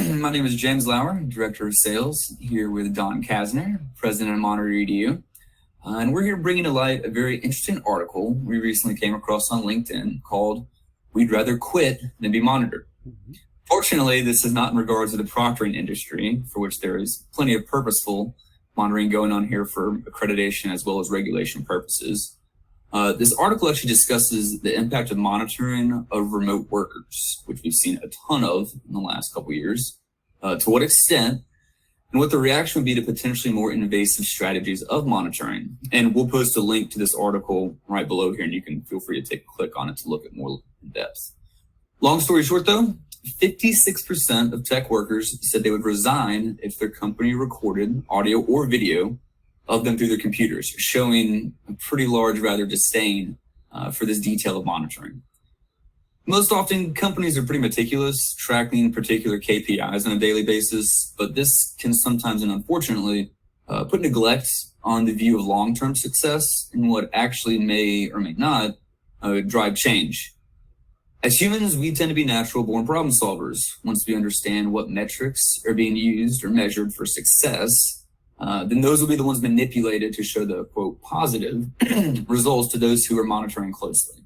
My name is James Lauer, Director of Sales, here with Don Kasner, President of Monitor EDU. And we're here bringing to light a very interesting article we recently came across on LinkedIn called "We'd Rather Quit Than Be Monitored." Fortunately, this is not in regards to the proctoring industry, for which there is plenty of purposeful monitoring going on here for accreditation as well as regulation purposes. This article actually discusses the impact of monitoring of remote workers, which we've seen a ton of in the last couple of years, to what extent, and what the reaction would be to potentially more invasive strategies of monitoring. And we'll post a link to this article right below here, and you can feel free to take a click on it to look at more in depth. Long story short, though, 56% of tech workers said they would resign if their company recorded audio or video of them through their computers, showing a pretty large, rather, disdain for this detail of monitoring. Most often, companies are pretty meticulous, tracking particular KPIs on a daily basis, but this can sometimes, and unfortunately, put neglect on the view of long-term success and what actually may or may not drive change. As humans, we tend to be natural-born problem solvers. Once we understand what metrics are being used or measured for success, then those will be the ones manipulated to show the, quote, positive results to those who are monitoring closely.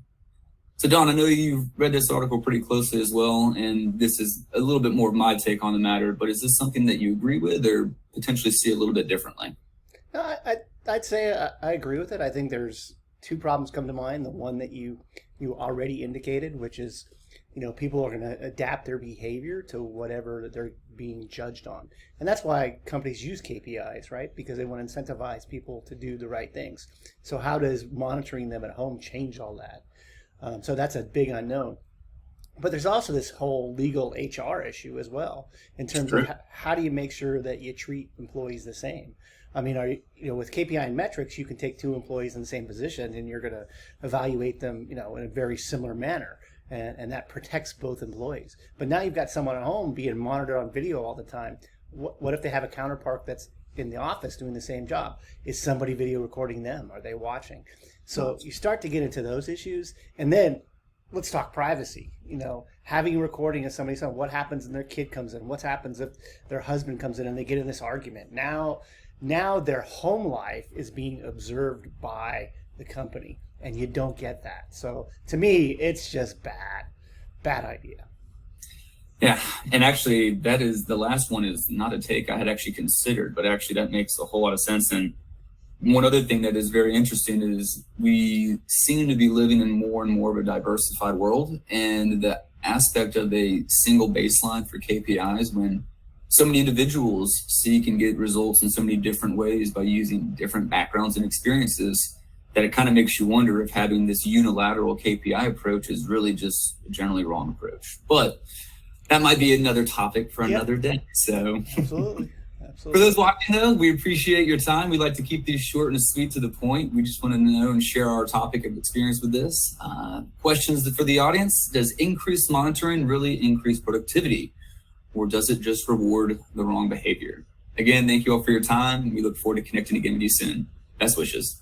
So, Don, I know you've read this article pretty closely as well, and this is a little bit more of my take on the matter, but is this something that you agree with or potentially see a little bit differently? No, I'd say I agree with it. I think there's two problems come to mind. The one that you already indicated, which is, people are going to adapt their behavior to whatever they're being judged on. And that's why companies use KPIs, right? Because they want to incentivize people to do the right things. So how does monitoring them at home change all that? So that's a big unknown. But there's also this whole legal HR issue as well, in terms of how do you make sure that you treat employees the same? I mean, with KPI and metrics, you can take two employees in the same position and you're going to evaluate them, in a very similar manner. And that protects both employees. But now you've got someone at home being monitored on video all the time. What if they have a counterpart that's in the office doing the same job? Is somebody video recording them? Are they watching? So you start to get into those issues. And then let's talk privacy. Having a recording of somebody's home, what happens when their kid comes in? What happens if their husband comes in and they get in this argument? Now their home life is being observed by the company, and you don't get that. So to me, it's just bad idea. Yeah, and actually, that is the last one is not a take I had actually considered, but actually that makes a whole lot of sense. And one other thing that is very interesting is we seem to be living in more and more of a diversified world, and the aspect of a single baseline for KPIs when so many individuals seek and get results in so many different ways by using different backgrounds and experiences, that it kind of makes you wonder if having this unilateral KPI approach is really just a generally wrong approach. But that might be another topic for another day. So Absolutely. For those watching, though, we appreciate your time. We like to keep these short and sweet to the point. We just want to know and share our topic of experience with this. Questions for the audience: does increased monitoring really increase productivity, or does it just reward the wrong behavior? Again, thank you all for your time. We look forward to connecting again with you soon. Best wishes.